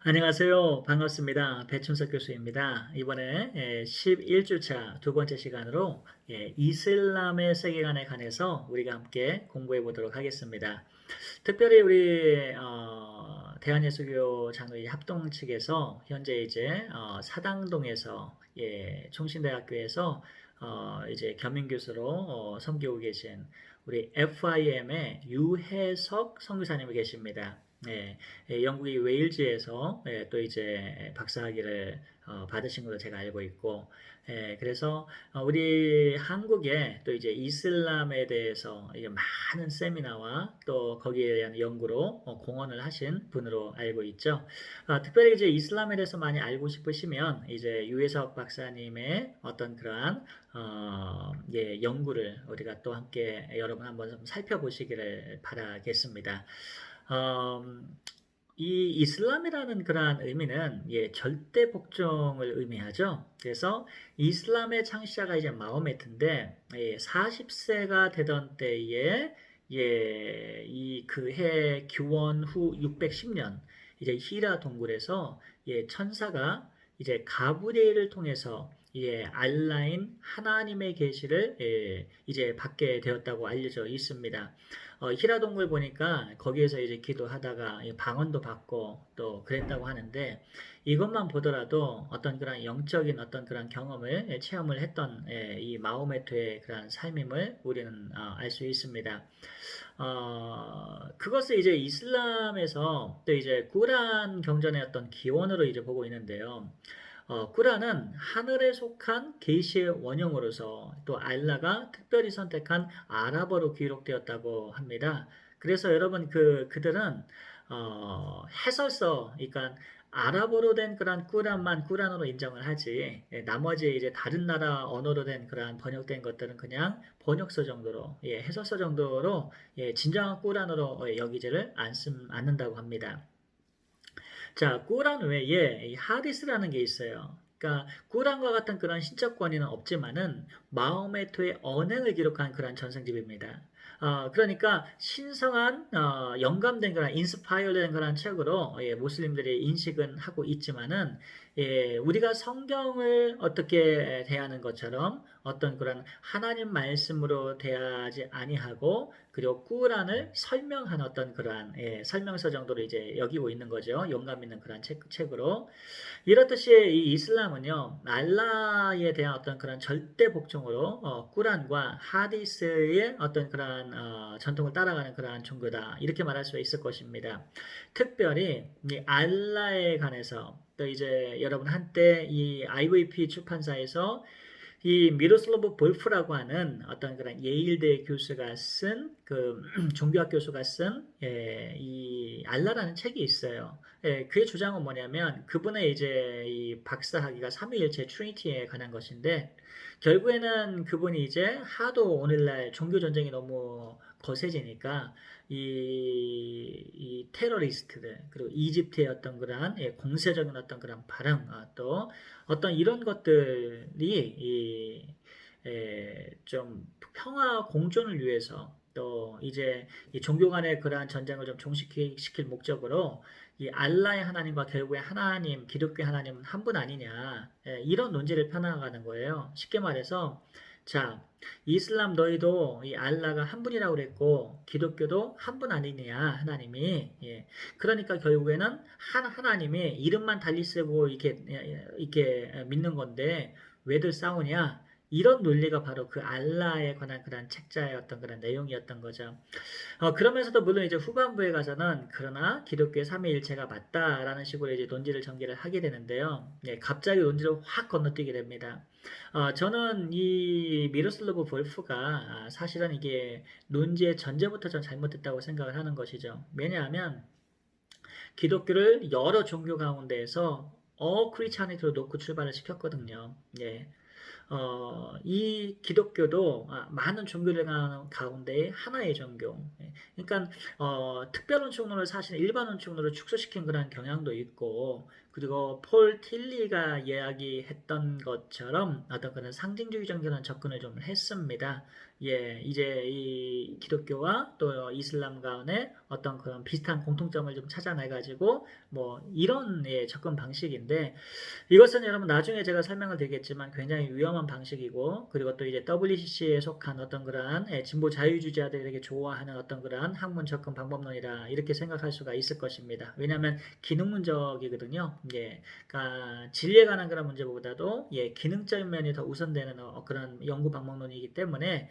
안녕하세요. 반갑습니다. 배춘석 교수입니다. 이번에 11주차 두 번째 시간으로 이슬람의 세계관에 관해서 우리가 함께 공부해 보도록 하겠습니다. 특별히 우리 대한예수교 장로회 합동 측에서 현재 이제 사당동에서 총신대학교에서 이제 겸임 교수로 섬기고 계신 우리 FIM의 유해석 선교사님이 계십니다. 영국의 웨일즈에서 또 이제 박사학위를 받으신 걸로 제가 알고 있고, 그래서 우리 한국에 또 이제 이슬람에 대해서 이제 많은 세미나와 또 거기에 대한 연구로 공헌을 하신 분으로 알고 있죠. 특별히 이제 이슬람에 대해서 많이 알고 싶으시면 이제 유해석 박사님의 어떤 그러한 연구를 우리가 또 함께 여러분 한번 좀 살펴보시기를 바라겠습니다. 음, 이 이슬람이라는 그러한 의미는 절대 복종을 의미하죠. 그래서 이슬람의 창시자가 이제 마호메트인데 40세가 되던 때에 이 그해 규원 후 610년 이제 히라 동굴에서 천사가 이제 가브리엘을 통해서 알라인 하나님의 계시를 이제 받게 되었다고 알려져 있습니다. 히라 동굴 보니까 거기에서 이제 기도하다가 방언도 받고 또 그랬다고 하는데 이것만 보더라도 어떤 그런 영적인 어떤 그런 경험을 체험을 했던 이 마호메트의 그런 삶임을 우리는 알 수 있습니다. 그것을 이제 이슬람에서 또 이제 꾸란 경전의 어떤 기원으로 이제 보고 있는데요. 꾸란은 하늘에 속한 계시의 원형으로서 또 알라가 특별히 선택한 아랍어로 기록되었다고 합니다. 그래서 여러분 그들은 해설서, 그러니까 아랍어로 된 그런 꾸란만 꾸란으로 인정을 하지, 나머지 이제 다른 나라 언어로 된 그런 번역된 것들은 그냥 번역서 정도로, 해설서 정도로 진정한 꾸란으로 여기지를 않는다고 합니다. 자, 꾸란 외에 이 하디스라는 게 있어요. 그러니까 꾸란과 같은 그런 신적 권위는 없지만은 마호메트의 언행을 기록한 그런 전승집입니다. 그러니까 신성한 영감된 그런 인스파이어된 그런 책으로 모슬림들이 인식은 하고 있지만은 우리가 성경을 어떻게 대하는 것처럼 어떤 그런 하나님 말씀으로 대하지 아니하고 그리고 꾸란을 설명한 어떤 그러한 설명서 정도로 이제 여기고 있는 거죠. 영감 있는 그런 책으로. 이렇듯이 이 이슬람은요, 알라에 대한 어떤 그런 절대 복종으로 꾸란과 하디스의 어떤 그런 전통을 따라가는 그러한 종교다. 이렇게 말할 수 있을 것입니다. 특별히 이 알라에 관해서 또 이제 여러분 한때 이 IVP 출판사에서 이 미로슬로브 볼프라고 하는 어떤 그런 예일대 교수가 쓴 그 종교학 교수가 쓴 이 알라라는 책이 있어요. 그의 주장은 뭐냐면 그분의 이제 이 박사학위가 삼위일체 트리니티에 관한 것인데 결국에는 그분이 이제 하도 오늘날 종교 전쟁이 너무 거세지니까 이 테러리스트들 그리고 이집트의 어떤 그러한 공세적인 어떤 그런 발응 또 어떤 이런 것들이 좀 평화 공존을 위해서 또 이제 이 종교 간의 그러한 전쟁을 좀 종식시킬 목적으로 이 알라의 하나님과 결국에 하나님, 기독교 하나님은 한 분 아니냐 이런 논지를 펴나가는 거예요. 쉽게 말해서 자 이슬람 너희도 이 알라가 한 분이라고 그랬고 기독교도 한 분 아니냐 하나님이 그러니까 결국에는 하나님이 이름만 달리 쓰고 이렇게 믿는 건데 왜들 싸우냐? 이런 논리가 바로 그 알라에 관한 그런 책자의 어떤 그런 내용이었던 거죠. 그러면서도 물론 이제 후반부에 가서는 그러나 기독교의 삼위일체가 맞다라는 식으로 이제 논지를 전개를 하게 되는데요. 갑자기 논지를 확 건너뛰게 됩니다. 저는 이 미로슬로브 볼프가 사실은 이게 논지의 전제부터 전 잘못됐다고 생각을 하는 것이죠. 왜냐하면 기독교를 여러 종교 가운데에서 크리스찬이트로 놓고 출발을 시켰거든요. 이 기독교도 많은 종교들 가운데 하나의 종교. 그러니까 특별한 종로를 사실 일반원 종로를 축소시킨 그런 경향도 있고, 그리고 폴 틸리가 이야기했던 것처럼 어떤 그런 상징주의적인 접근을 좀 했습니다. 이제 이 기독교와 또 이슬람 간의 어떤 그런 비슷한 공통점을 좀 찾아내가지고 뭐 이런 접근 방식인데 이것은 여러분 나중에 제가 설명을 드리겠지만 굉장히 위험한 방식이고 그리고 또 이제 WCC에 속한 어떤 그러한 진보 자유주의자들이 되게 좋아하는 어떤 그러한 학문 접근 방법론이라 이렇게 생각할 수가 있을 것입니다. 왜냐하면 기능론적이거든요. 그러니까 진리에 관한 그런 문제보다도 기능적인 면이 더 우선되는 그런 연구 방법론이기 때문에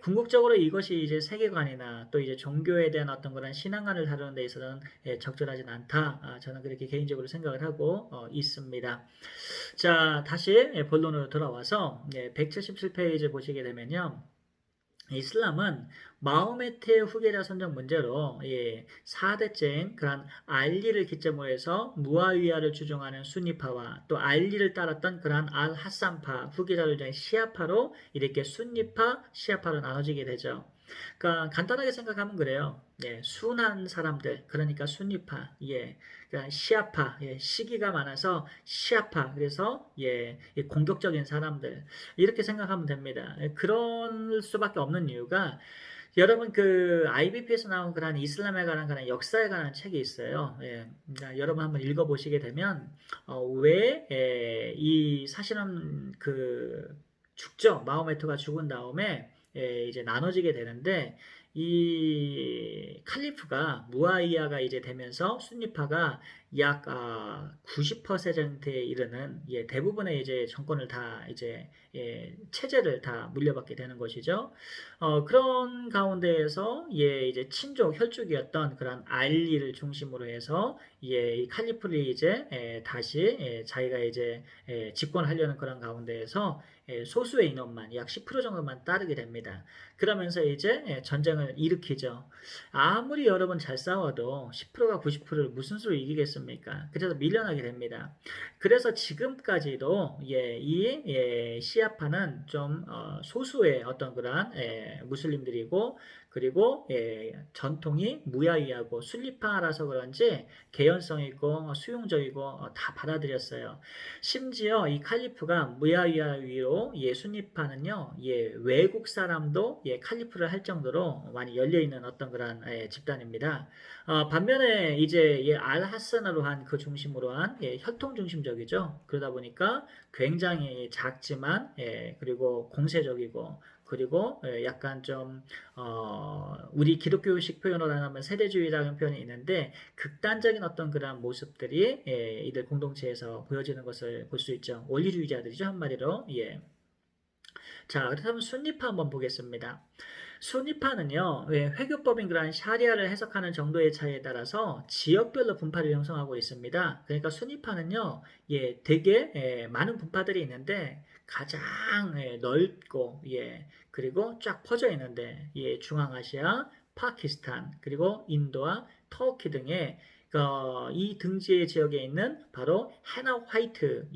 궁극적으로 이것이 이제 세계관이나 또 이제 종교에 대한 어떤 그런 신앙관을 다루는 데 있어서는 적절하진 않다. 저는 그렇게 개인적으로 생각을 하고 있습니다. 자, 다시 본론으로 돌아와서 177페이지 보시게 되면요. 이슬람은 마호메트의 후계자 선정 문제로 4대째인 그런 알리를 기점으로 해서 무아위야를 추종하는 순니파와 또 알리를 따랐던 그런 알 하산파 후계자를 중에 시아파로 이렇게 순니파, 시아파로 나눠지게 되죠. 그러니까 간단하게 생각하면 그래요. 순한 사람들, 그러니까 순니파, 그러니까 시아파, 시기가 많아서 시아파, 그래서 공격적인 사람들 이렇게 생각하면 됩니다. 그럴 수밖에 없는 이유가 여러분 그 IBP에서 나온 그런 이슬람에 관한 그런 역사에 관한 책이 있어요. 그러니까 여러분 한번 읽어보시게 되면 왜 이 사실은 그 죽죠. 마호메트가 죽은 다음에 이제 나눠지게 되는데 이 칼리프가 무아위야가 이제 되면서 순니파가 약 90%에 이르는 대부분의 이제 정권을 다 이제 체제를 다 물려받게 되는 것이죠. 그런 가운데에서 이제 친족 혈족이었던 그런 알리를 중심으로 해서 이 칼리프를 이제 다시 자기가 이제 집권하려는 그런 가운데에서 소수의 인원만 약 10% 정도만 따르게 됩니다. 그러면서 이제 전쟁을 일으키죠. 아무리 여러분 잘 싸워도 10%가 90%를 무슨 수로 이기겠습니까? 그래서 밀려나게 됩니다. 그래서 지금까지도 이 시아파는 좀 소수의 어떤 그러한 무슬림들이고 그리고 전통이 무야위하고 순리파라서 그런지 개연성 있고 수용적이고 다 받아들였어요. 심지어 이 칼리프가 무야위아 위로 순리파는요 외국 사람도 칼리프를 할 정도로 많이 열려 있는 어떤 그런 집단입니다. 반면에 이제 알 하산으로 한 그 중심으로 한 혈통 중심적이죠. 그러다 보니까 굉장히 작지만 그리고 공세적이고 그리고 약간 좀 우리 기독교식 표현으로 하면 세대주의라는 표현이 있는데 극단적인 어떤 그런 모습들이 이들 공동체에서 보여지는 것을 볼 수 있죠. 원리주의자들이죠 한마디로. 자, 그렇다면 순리파 한번 보겠습니다. 순위파는요, 회교법인 그런 샤리아를 해석하는 정도의 차이에 따라서 지역별로 분파를 형성하고 있습니다. 그러니까 순위파는요, 되게 많은 분파들이 있는데 가장 넓고 그리고 쫙 퍼져 있는데 중앙아시아, 파키스탄, 그리고 인도와 터키 등의 이 등지의 지역에 있는 바로 해나 화이트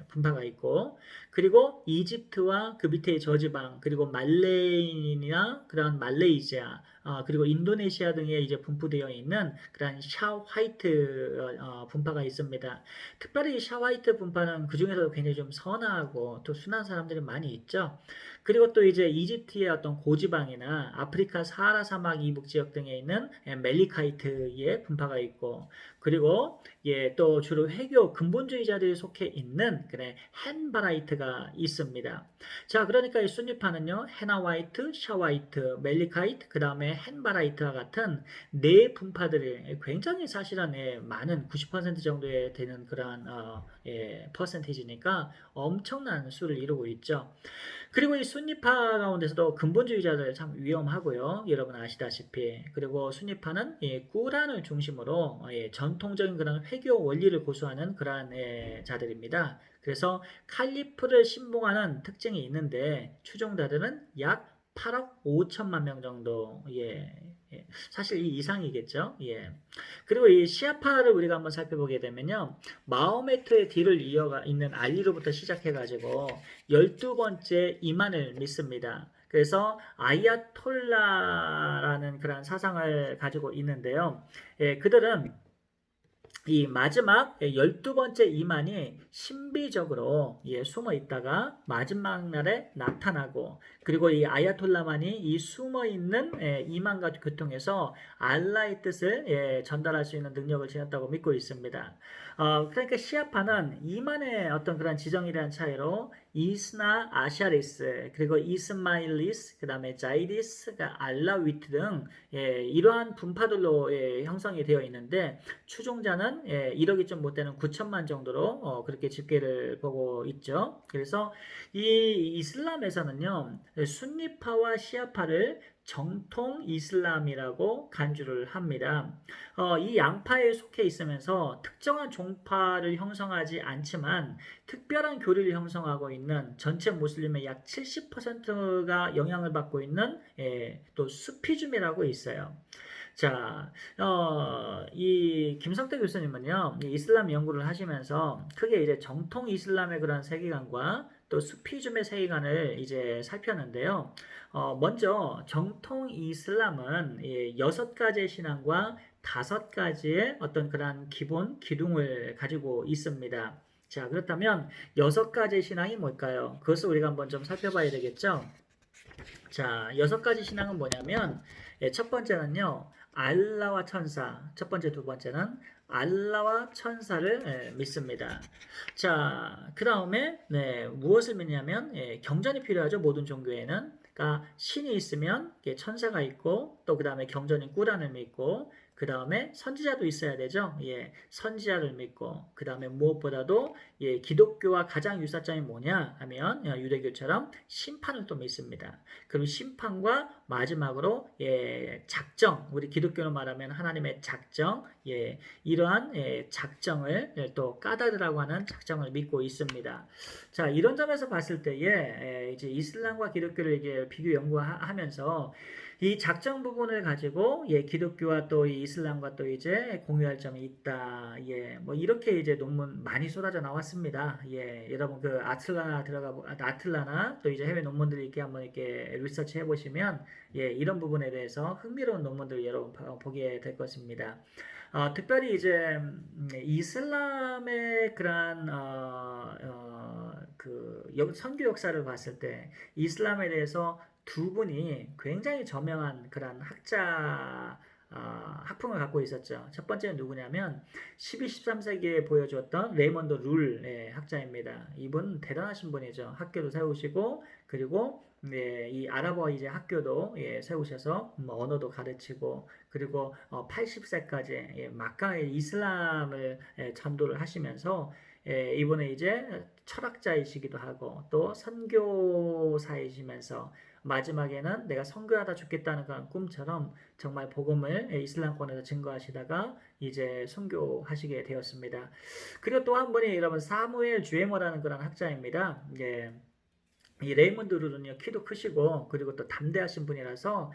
분파가 있고 그리고 이집트와 그 밑에 저지방 그리고 말레이나 그런 말레이시아 그리고 인도네시아 등에 이제 분포되어 있는 그런 샤 화이트 분파가 있습니다. 특별히 이 샤 화이트 분파는 그 중에서도 굉장히 좀 선하고 또 순한 사람들이 많이 있죠. 그리고 또 이제 이집트의 어떤 고지방이나 아프리카 사하라 사막 이북 지역 등에 있는 멜리카이트의 분파가 있고 그리고 또 주로 회교 근본주의자들이 속해 있는 그래 헨바라이트가 있습니다. 자, 그러니까 이 순위파는요, 헤나 화이트, 샤 화이트, 멜리카이트, 그 다음에 헨바라이트와 같은 네 분파들이 굉장히 사실은 많은 90% 정도에 되는 그러한 퍼센티지니까 엄청난 수를 이루고 있죠. 그리고 이 순니파 가운데서도 근본주의자들 참 위험하고요. 여러분 아시다시피. 그리고 순니파는 꾸란을 중심으로 전통적인 그런 회교 원리를 고수하는 그러한 자들입니다. 그래서 칼리프를 신봉하는 특징이 있는데 추종자들은 약 8억 5천만 명 정도 사실 이 이상이겠죠. 그리고 이 시아파를 우리가 한번 살펴보게 되면요. 마호메트의 뒤를 이어가 있는 알리로부터 시작해가지고 12번째 이만을 믿습니다. 그래서 아야톨라라는 그런 사상을 가지고 있는데요. 그들은 이 마지막 12번째 이만이 신비적으로 숨어 있다가 마지막 날에 나타나고, 그리고 이 아야톨라만이 이 숨어 있는 이만과 교통해서 알라의 뜻을 전달할 수 있는 능력을 지녔다고 믿고 있습니다. 그러니까 시아파는 이만의 어떤 그런 지정에 대한 차이로 이스나 아샤리스, 그리고 이스마일리스, 그 다음에 자이디스, 알라위트 등 이러한 분파들로 형성이 되어 있는데, 추종자는 1억이 좀 못 되는 9천만 정도로 그렇게 집계를 보고 있죠. 그래서 이 이슬람에서는요, 순니파와 시아파를 정통 이슬람이라고 간주를 합니다. 이 양파에 속해 있으면서 특정한 종파를 형성하지 않지만 특별한 교리를 형성하고 있는 전체 무슬림의 약 70%가 영향을 받고 있는 또 수피즘이라고 있어요. 자, 이 김성태 교수님은요, 이 이슬람 연구를 하시면서 크게 이제 정통 이슬람의 그런 세계관과 또 수피즘의 세계관을 이제 살폈는데요. 먼저 정통 이슬람은 6가지의 신앙과 5가지의 어떤 그런 기본 기둥을 가지고 있습니다. 자, 그렇다면 6가지 신앙이 뭘까요? 그것을 우리가 한번 좀 살펴봐야 되겠죠? 자, 6가지 신앙은 뭐냐면, 첫 번째는요, 알라와 천사. 첫 번째, 두 번째는 알라와 천사를 믿습니다. 자, 그 다음에, 무엇을 믿냐면, 경전이 필요하죠. 모든 종교에는. 그러니까 신이 있으면 천사가 있고, 또 그 다음에 경전인 꾸란을 믿고, 그 다음에 선지자도 있어야 되죠. 선지자를 믿고, 그 다음에 무엇보다도 기독교와 가장 유사점이 뭐냐 하면 유대교처럼 심판을 또 믿습니다. 그럼 심판과 마지막으로 작정, 우리 기독교로 말하면 하나님의 작정, 이러한 작정을 또 까다르라고 하는 작정을 믿고 있습니다. 자, 이런 점에서 봤을 때에 이제 이슬람과 기독교를 이제 비교 연구하면서 이 작정 부분을 가지고 기독교와 또 이 이슬람과 또 이제 공유할 점이 있다. 뭐 이렇게 이제 논문 많이 쏟아져 나왔습니다. 여러분 그 아틀라나 또 이제 해외 논문들 이렇게 한번 이렇게 리서치 해보시면 이런 부분에 대해서 흥미로운 논문들 여러분 보게 될 것입니다. 특별히 이제 이슬람의 그런 그 선교 역사를 봤을 때 이슬람에 대해서 두 분이 굉장히 저명한 그런 학풍을 갖고 있었죠. 첫 번째는 누구냐면 12, 13세기에 보여주었던 레이먼드 룰 학자입니다. 이분 대단하신 분이죠. 학교도 세우시고 그리고 이 아랍어 이제 학교도 세우셔서 언어도 가르치고 그리고 80세까지 막강하게 이슬람을 전도를 하시면서 이분은 이제 철학자이시기도 하고 또 선교사이시면서 마지막에는 내가 선교하다 죽겠다는 그런 꿈처럼 정말 복음을 이슬람권에서 증거하시다가 이제 선교하시게 되었습니다. 그리고 또 한 분이 여러분 사무엘 주에머라는 그런 학자입니다. 이 레이먼드 룰은요 키도 크시고 그리고 또 담대하신 분이라서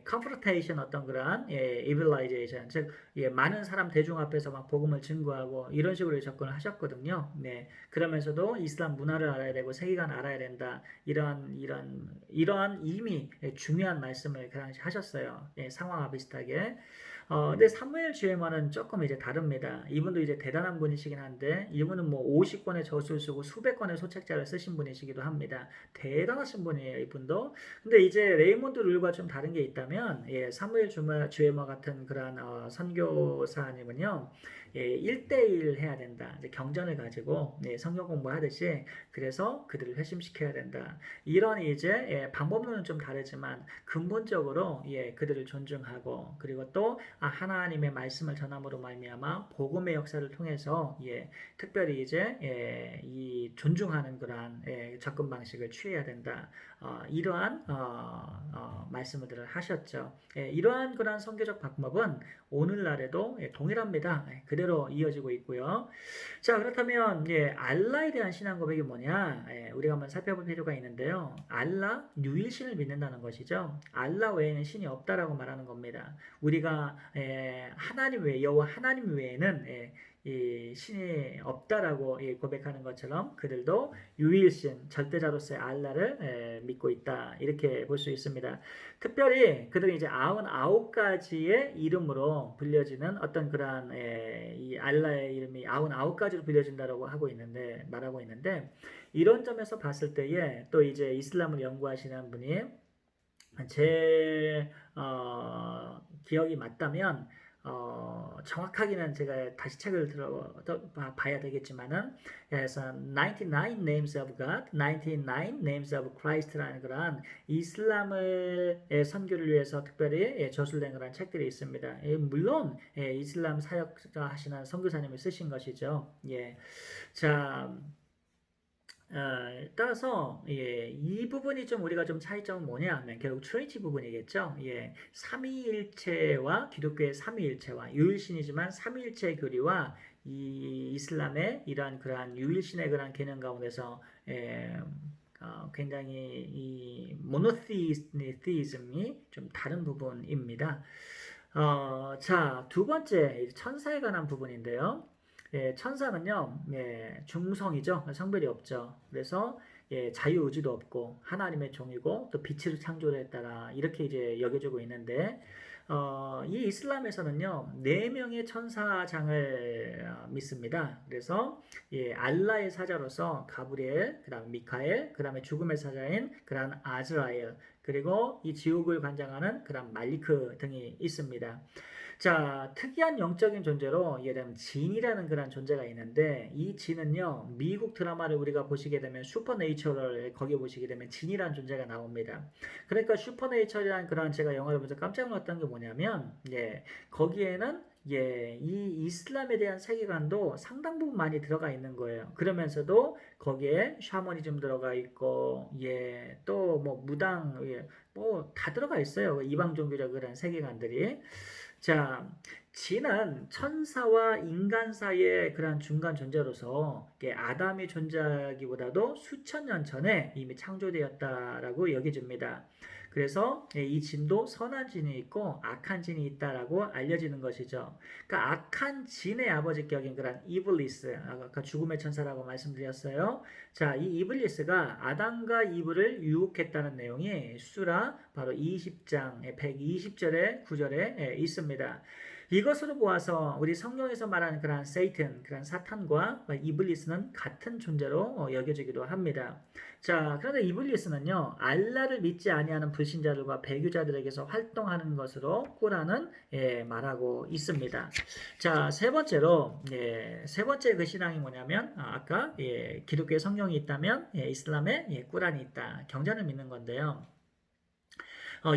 컨프런테이션 어떤 그러한 이빌라이제이션 즉 많은 사람 대중 앞에서 막 복음을 증거하고 이런 식으로 접근을 하셨거든요. 그러면서도 이슬람 문화를 알아야 되고 세계관을 알아야 된다 이러한 이미 중요한 말씀을 그 당시 하셨어요. 상황과 비슷하게. 근데 사무엘 주에머는 조금 이제 다릅니다. 이분도 이제 대단한 분이시긴 한데 이분은 뭐 50권의 저수를 쓰고 수백 권의 소책자를 쓰신 분이시기도 합니다. 대단하신 분이에요, 이분도. 근데 이제 레이몬드 룰과 좀 다른 게 있다면 사무엘 주에머 같은 그런 선교사님은요. 1대1 해야 된다. 이제 경전을 가지고 성경 공부하듯이 그래서 그들을 회심시켜야 된다. 이런 이제 방법론은 좀 다르지만 근본적으로 그들을 존중하고 그리고 또 하나님의 말씀을 전함으로 말미암아 복음의 역사를 통해서 특별히 이제 이 존중하는 그러한 접근 방식을 취해야 된다. 이러한 말씀들을 하셨죠. 이러한 그러한 선교적 방법은 오늘날에도 동일합니다. 그대로 이어지고 있고요. 자, 그렇다면 알라에 대한 신앙 고백이 뭐냐? 우리가 한번 살펴볼 필요가 있는데요. 알라, 유일신을 믿는다는 것이죠. 알라 외에는 신이 없다라고 말하는 겁니다. 우리가 하나님 외에 여호와 하나님 외에는 이 신이 없다라고 고백하는 것처럼 그들도 유일신 절대자로서의 알라를 믿고 있다 이렇게 볼 수 있습니다. 특별히 그들은 이제 99가지의 이름으로 불려지는 어떤 그러한 이 알라의 이름이 99가지로 불려진다라고 하고 있는데 말하고 있는데 이런 점에서 봤을 때에 또 이제 이슬람을 연구하시는 분이 제 기억이 맞다면 정확하게는 제가 다시 책을 봐야 되겠지만은 그래서 99 Names of God, 99 Names of Christ라는 그런 이슬람을 선교를 위해서 특별히 저술된 그런 책들이 있습니다. 물론 이슬람 사역자 하시는 선교사님이 쓰신 것이죠. 예, 자. 따라서 이 부분이 좀 우리가 좀 차이점은 뭐냐 하면 결국 트리니티 부분이겠죠. 삼위일체와 기독교의 삼위일체와 유일신이지만 삼위일체 교리와 이 이슬람의 이러한 그러한 유일신의 그러한 개념 가운데서 굉장히 이 모노티이즘이 좀 다른 부분입니다. 자, 두 번째 천사에 관한 부분인데요. 천사는요, 중성이죠. 성별이 없죠. 그래서 자유의지도 없고 하나님의 종이고 또 빛을 창조했다라 이렇게 이제 여겨지고 있는데 이 이슬람에서는요 4명의 천사장을 믿습니다. 그래서 알라의 사자로서 가브리엘, 그다음 미카엘, 그다음에 죽음의 사자인 그다음 아즈라엘, 그리고 이 지옥을 관장하는 그다음 말리크 등이 있습니다. 자, 특이한 영적인 존재로 예를 들면 진이라는 그런 존재가 있는데 이 진은요 미국 드라마를 우리가 보시게 되면 슈퍼네이처를 거기 보시게 되면 진이라는 존재가 나옵니다. 그러니까 슈퍼네이처라는 그런 제가 영화를 보면서 깜짝 놀랐던 게 뭐냐면 거기에는 이 이슬람에 대한 세계관도 상당 부분 많이 들어가 있는 거예요. 그러면서도 거기에 샤머니즘 들어가 있고 또 뭐 무당 뭐 다 들어가 있어요. 이방 종교적 그런 세계관들이. 자, 진은 천사와 인간 사이의 그런 중간 존재로서 아담이 존재하기보다도 수천 년 전에 이미 창조되었다라고 여겨집니다. 그래서 이 진도 선한 진이 있고 악한 진이 있다라고 알려지는 것이죠. 그러니까 악한 진의 아버지 격인 그런 이블리스, 아까 죽음의 천사라고 말씀드렸어요. 자, 이 이블리스가 아담과 이브를 유혹했다는 내용이 수라 바로 20장 120절의 9절에 있습니다. 이것으로 보아서 우리 성경에서 말하는 그런 세이튼, 그런 사탄과 이블리스는 같은 존재로 여겨지기도 합니다. 자, 그런데 이블리스는요, 알라를 믿지 아니하는 불신자들과 배교자들에게서 활동하는 것으로 꾸라는 말하고 있습니다. 자, 세 번째로 세 번째 그 신앙이 뭐냐면 아까 기독교의 성경이 있다면 이슬람의 꾸란이 있다. 경전을 믿는 건데요.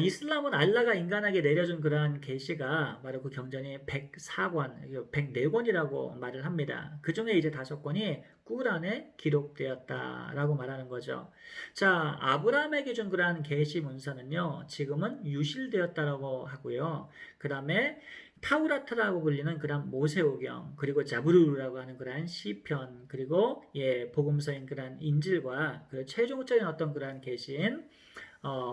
이슬람은 알라가 인간에게 내려준 그러한 계시가 바로 그 경전이 104권, 104권이라고 말을 합니다. 그 중에 이제 5권이 꾸란에 기록되었다라고 말하는 거죠. 자, 아브라함에게 준 그러한 계시 문서는요, 지금은 유실되었다라고 하고요. 그 다음에 타우라트라고 불리는 그런 모세오경, 그리고 자부르라고 하는 그런 시편, 그리고 복음서인 그런 인질과 그 최종적인 어떤 그런 계시인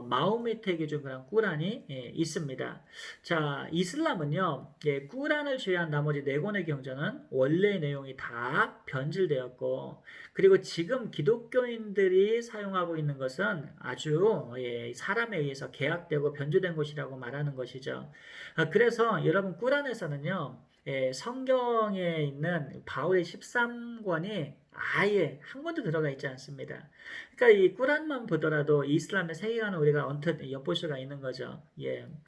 마호메트에게 준 그런 꾸란이 있습니다. 자, 이슬람은요, 꾸란을 제외한 나머지 4권의 경전은 원래의 내용이 다 변질되었고, 그리고 지금 기독교인들이 사용하고 있는 것은 아주 사람에 의해서 개혁되고 변조된 것이라고 말하는 것이죠. 그래서 여러분 꾸란에서는요, 성경에 있는 바울의 13권이 아예 한 권도 들어가 있지 않습니다. 그러니까 이 꾸란만 보더라도 이슬람의 세계관을 우리가 언뜻 엿볼 수가 있는 거죠.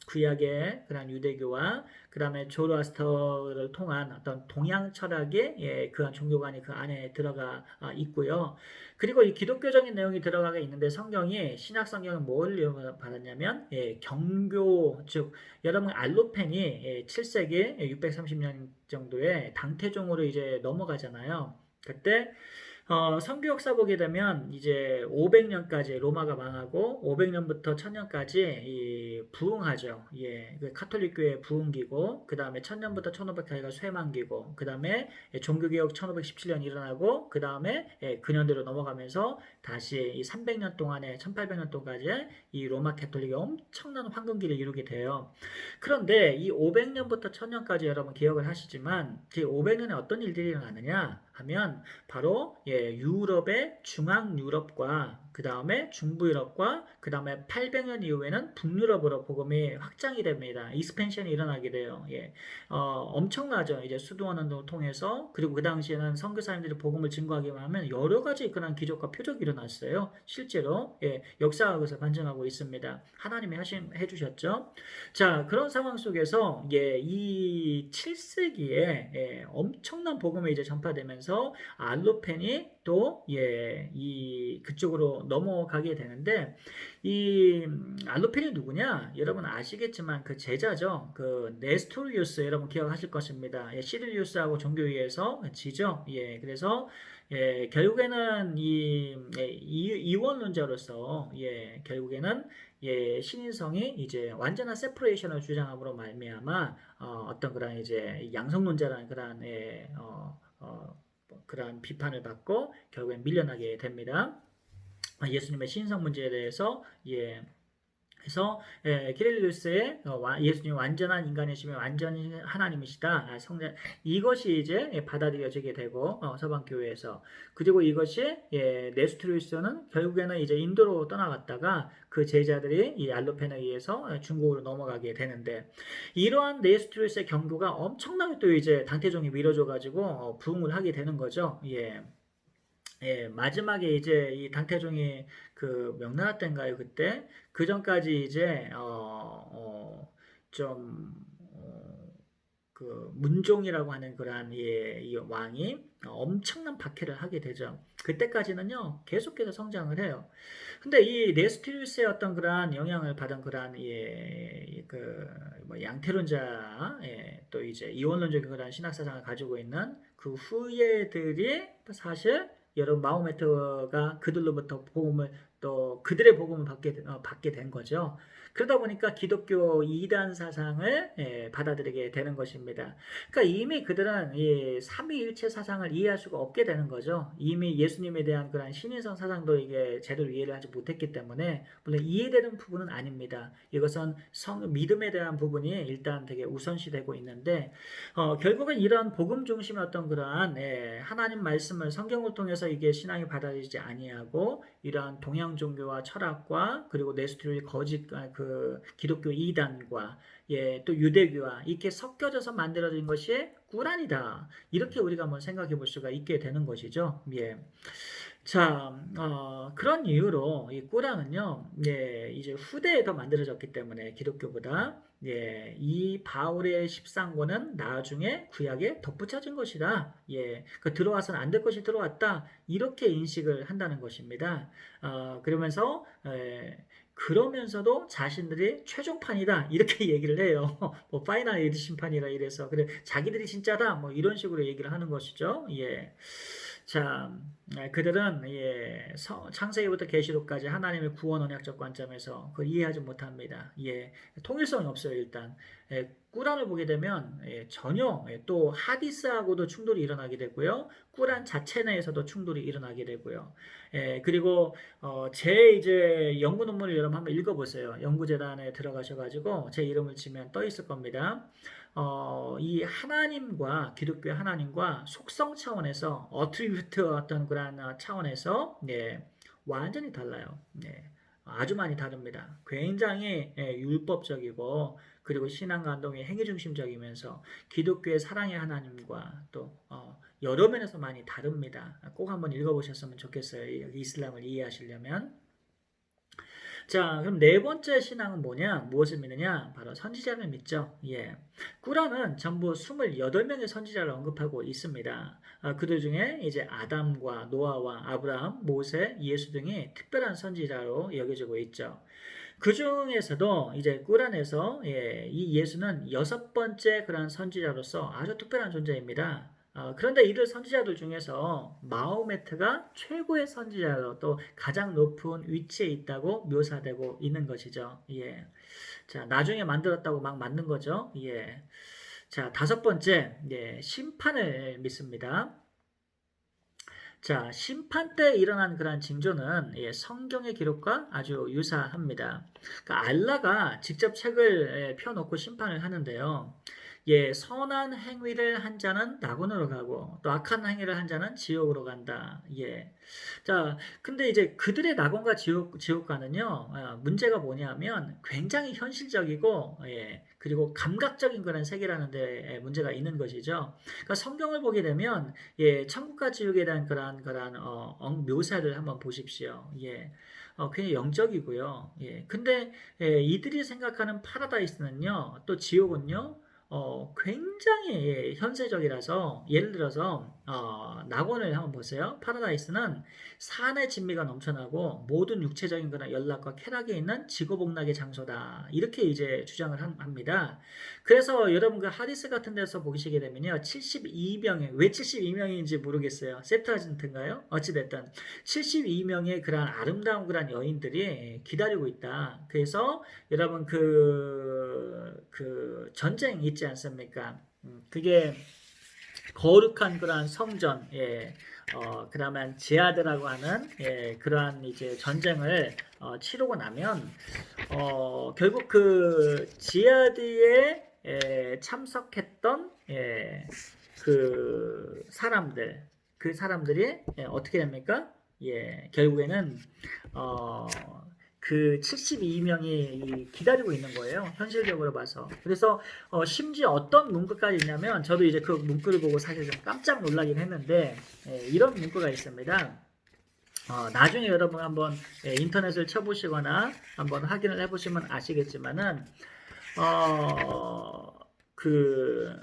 구약의 그런 유대교와 그 다음에 조로아스터를 통한 어떤 동양 철학의 그런 종교관이 그 안에 들어가 있고요. 그리고 이 기독교적인 내용이 들어가 있는데 성경이 신약 성경은 뭘 받았냐면 경교 즉 여러분 알로펜이 7세기 630년 정도의 당태종으로 이제 넘어가잖아요. 그때 선교 역사 보게 되면 이제 500년까지 로마가 망하고 500년부터 1000년까지 이 부흥하죠. 예, 그 카톨릭 교회 부흥기고 그 다음에 1000년부터 1500까지가 쇠망기고 그 다음에 종교개혁 1517년 일어나고 그 다음에 근현대로 넘어가면서 다시 이 300년 동안에 1800년 동안까지 이 로마 카톨릭이 엄청난 황금기를 이루게 돼요. 그런데 이 500년부터 1000년까지 여러분 기억을 하시지만 그 500년에 어떤 일들이 일어나느냐 하면 바로 유럽의 중앙 유럽과 그 다음에 중부 유럽과 그 다음에 800년 이후에는 북유럽으로 복음이 확장이 됩니다. 익스펜션이 일어나게 돼요. 엄청나죠. 이제 수도원 운동을 통해서 그리고 그 당시에는 선교사님들이 복음을 증거하기만 하면 여러 가지 그런 기적과 표적이 일어났어요. 실제로 역사가 그것을 반증하고 있습니다. 하나님이 해주셨죠. 자, 그런 상황 속에서 이 7세기에 엄청난 복음이 이제 전파되면서 알로펜이 또 이 그쪽으로 넘어가게 되는데 이 알로펜이 누구냐? 여러분 아시겠지만 그 제자죠. 그 네스토리우스 여러분 기억하실 것입니다. 시릴리우스하고 종교위에서 지죠. 그래서 결국에는 이원론자로서 결국에는 신인성이 이제 완전한 세퍼레이션을 주장함으로 말미암아 어떤 그런 이제 양성론자라는 그런 그런 비판을 받고 결국엔 밀려나게 됩니다. 예수님의 신성 문제에 대해서 그래서 키릴리우스의 예수님 완전한 인간이시며 완전히 하나님이시다. 성자 이것이 이제 받아들여지게 되고 서방 교회에서 그리고 이것이 네스토리우스는 결국에는 이제 인도로 떠나갔다가 그 제자들이 이 알로펜에 의해서 중국으로 넘어가게 되는데 이러한 네스토리우스의 경고가 엄청나게 또 이제 당태종이 밀어줘 가지고 부흥을 하게 되는 거죠. 마지막에 이제 이 당태종이 그 명나라 때인가요? 그때 그 전까지 이제 좀 그 문종이라고 하는 그러한 이 왕이 엄청난 박해를 하게 되죠. 그때까지는요 계속해서 성장을 해요. 근데 이 네스티루스의 어떤 그러한 영향을 받은 그러한 그 양태론자 또 이제 이원론적인 그러한 신학 사상을 가지고 있는 그 후예들이 사실 여러분 마호메트가 그들로부터 복음을 또 그들의 복음을 받게 된 거죠. 그러다 보니까 기독교 이단 사상을 받아들이게 되는 것입니다. 그러니까 이미 그들은 이 삼위일체 사상을 이해할 수가 없게 되는 거죠. 이미 예수님에 대한 그런 신인성 사상도 이게 제대로 이해를 하지 못했기 때문에 물론 이해되는 부분은 아닙니다. 이것은 믿음에 대한 부분이 일단 되게 우선시되고 있는데 결국은 이런 복음 중심의 어떤 그러한 하나님 말씀을 성경을 통해서 이게 신앙이 받아들이지 아니하고 이러한 동양 종교와 철학과 그리고 네스토리의 거짓 그 기독교 이단과 또 유대교와 이렇게 섞여져서 만들어진 것이 꾸란이다. 이렇게 우리가 한번 생각해 볼 수가 있게 되는 것이죠. 자, 그런 이유로 이 꾸란은요, 이제 후대에 더 만들어졌기 때문에 기독교보다 이 바울의 13권은 나중에 구약에 덧붙여진 것이다. 그 들어와서는 안 될 것이 들어왔다. 이렇게 인식을 한다는 것입니다. 그러면서도 자신들이 최종판이다 이렇게 얘기를 해요. 뭐 파이널 에디션판이라 이래서 그래 자기들이 진짜다 뭐 이런 식으로 얘기를 하는 것이죠. 자, 그들은 창세기부터 계시록까지 하나님의 구원 언약적 관점에서 그걸 이해하지 못합니다. 통일성이 없어요. 일단 꾸란을 보게 되면 전혀 또 하디스하고도 충돌이 일어나게 되고요. 꾸란 자체 내에서도 충돌이 일어나게 되고요. 그리고 제 이제 연구 논문을 여러분 한번 읽어보세요. 연구재단에 들어가셔가지고 제 이름을 치면 떠 있을 겁니다. 이 하나님과 기독교의 하나님과 속성 차원에서 어트리뷰트 어떤 그런 차원에서 완전히 달라요. 아주 많이 다릅니다. 굉장히 율법적이고 그리고 신앙 감동이 행위 중심적이면서 기독교의 사랑의 하나님과 또 여러 면에서 많이 다릅니다. 꼭 한번 읽어보셨으면 좋겠어요. 이슬람을 이해하시려면. 자, 그럼 네 번째 신앙은 뭐냐? 무엇을 믿느냐? 바로 선지자를 믿죠. 꾸란은 전부 28명의 선지자를 언급하고 있습니다. 그들 중에 이제 아담과 노아와 아브라함, 모세, 예수 등이 특별한 선지자로 여겨지고 있죠. 그 중에서도 이제 꾸란에서 이 예수는 6번째 그런 선지자로서 아주 특별한 존재입니다. 그런데 이들 선지자들 중에서 마호메트가 최고의 선지자로 또 가장 높은 위치에 있다고 묘사되고 있는 것이죠. 예. 자, 나중에 만들었다고 막 만든 거죠. 예. 자, 다섯 번째, 예, 심판을 믿습니다. 자, 심판 때 일어난 그러한 징조는 예, 성경의 기록과 아주 유사합니다. 그러니까 알라가 직접 책을 펴놓고 심판을 하는데요. 예, 선한 행위를 한 자는 낙원으로 가고 또 악한 행위를 한 자는 지옥으로 간다. 예. 자, 근데 이제 그들의 낙원과 지옥과는요, 문제가 뭐냐면 굉장히 현실적이고, 예, 그리고 감각적인 그런 세계라는 데 문제가 있는 것이죠. 그러니까 성경을 보게 되면, 예, 천국과 지옥에 대한 그러한 묘사를 한번 보십시오. 예. 굉장히 영적이고요. 예. 근데, 예, 이들이 생각하는 파라다이스는요, 또 지옥은요, 굉장히 예, 현세적이라서 예를 들어서 낙원을 한번 보세요. 파라다이스는 산의 진미가 넘쳐나고 모든 육체적인 그런 연락과 쾌락이 있는 지고복락의 장소다. 이렇게 이제 주장을 합니다. 그래서 여러분 그 하디스 같은 데서 보시게 되면요. 72명의 왜 72명인지 모르겠어요. 세프타진트인가요? 어찌됐든 72명의 그런 아름다운 그런 여인들이 기다리고 있다. 그래서 여러분 그 전쟁 있지 않습니까? 그게 거룩한 그러한 성전, 예, 그러면 지하드라고 하는 예, 그러한 이제 전쟁을 치르고 나면 결국 그 지하드에 참석했던 예, 그 사람들이 예, 어떻게 됩니까? 예, 결국에는 어, 그 72명이 기다리고 있는 거예요. 현실적으로 봐서. 그래서 심지어 어떤 문구까지 있냐면 저도 이제 그 문구를 보고 사실 좀 깜짝 놀라긴 했는데 이런 문구가 있습니다. 나중에 여러분 한번 인터넷을 쳐보시거나 한번 확인을 해보시면 아시겠지만은 그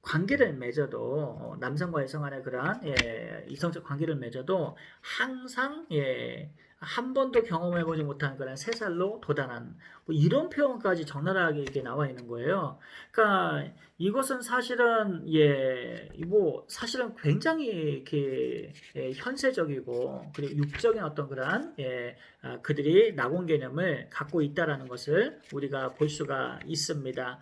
관계를 맺어도 남성과 여성 간의 그러한 예, 이성적 관계를 맺어도 항상 예, 한 번도 경험해보지 못한 그런 세 살로 도달한 뭐 이런 표현까지 적나라하게 이렇게 나와 있는 거예요. 그러니까 이것은 사실은 예, 뭐 사실은 굉장히 이렇게 예, 현세적이고 그리고 육적인 어떤 그러한 예, 그들이 낙원 개념을 갖고 있다라는 것을 우리가 볼 수가 있습니다.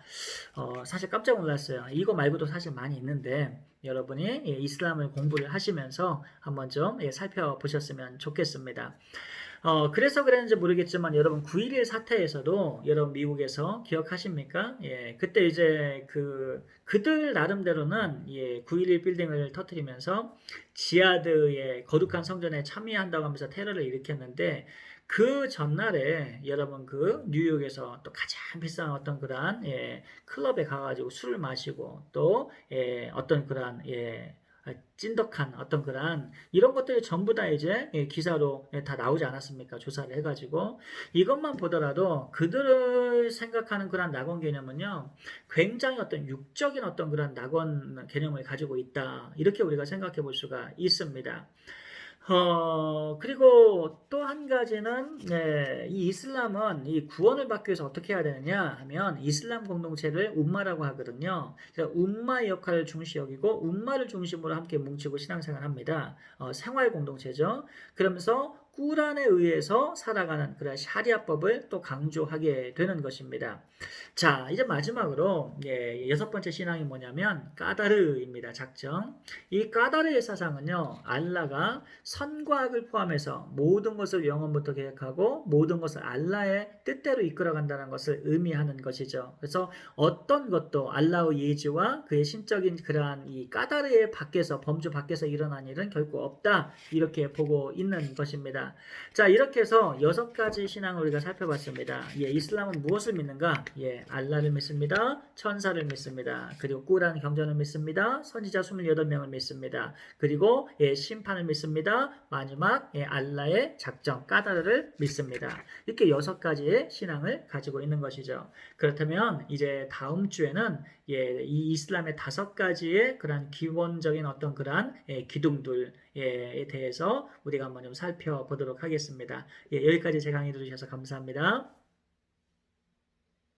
사실 깜짝 놀랐어요. 이거 말고도 사실 많이 있는데 여러분이 예, 이슬람을 공부를 하시면서 한번 좀 예, 살펴보셨으면 좋겠습니다. 그래서 그랬는지 모르겠지만 여러분 9.11 사태에서도 여러분 미국에서 기억하십니까? 예, 그때 이제 그들 나름대로는 예, 9.11 빌딩을 터뜨리면서 지하드의 거룩한 성전에 참여한다고 하면서 테러를 일으켰는데 그 전날에 여러분 그 뉴욕에서 또 가장 비싼 어떤 그러한 예, 클럽에 가가지고 술을 마시고 또 예, 어떤 그러한 예, 찐덕한 어떤 그런 이런 것들이 전부 다 이제 예, 기사로 예, 다 나오지 않았습니까? 조사를 해가지고 이것만 보더라도 그들을 생각하는 그런 낙원 개념은요 굉장히 어떤 육적인 어떤 그런 낙원 개념을 가지고 있다 이렇게 우리가 생각해 볼 수가 있습니다. 그리고 또 한 가지는, 네, 이 이슬람은 이 구원을 받기 위해서 어떻게 해야 되느냐 하면 이슬람 공동체를 um마라고 하거든요. 그래서 um마의 역할을 중시 여기고 um마를 중심으로 함께 뭉치고 신앙생활 합니다. 생활 공동체죠. 그러면서 꾸란에 의해서 살아가는 그런 샤리아법을 또 강조하게 되는 것입니다. 자, 이제 마지막으로 예, 여섯 번째 신앙이 뭐냐면 까다르입니다. 작정. 이 까다르의 사상은요. 알라가 선과 악을 포함해서 모든 것을 영원부터 계획하고 모든 것을 알라의 뜻대로 이끌어간다는 것을 의미하는 것이죠. 그래서 어떤 것도 알라의 예지와 그의 신적인 그러한 이 까다르의 밖에서 범주 밖에서 일어난 일은 결코 없다. 이렇게 보고 있는 것입니다. 자, 이렇게 해서 여섯 가지 신앙을 우리가 살펴봤습니다. 예, 이슬람은 무엇을 믿는가? 예, 알라를 믿습니다. 천사를 믿습니다. 그리고 꾸란 경전을 믿습니다. 선지자 28명을 믿습니다. 그리고 예, 심판을 믿습니다. 마지막 예, 알라의 작정 까다르를 믿습니다. 이렇게 여섯 가지의 신앙을 가지고 있는 것이죠. 그렇다면 이제 다음 주에는 예, 이 이슬람의 다섯 가지의 그런 기본적인 어떤 그러한 예, 기둥들에 대해서 우리가 한번 좀 살펴보도록 하겠습니다. 예, 여기까지 제 강의 들으셔서 감사합니다.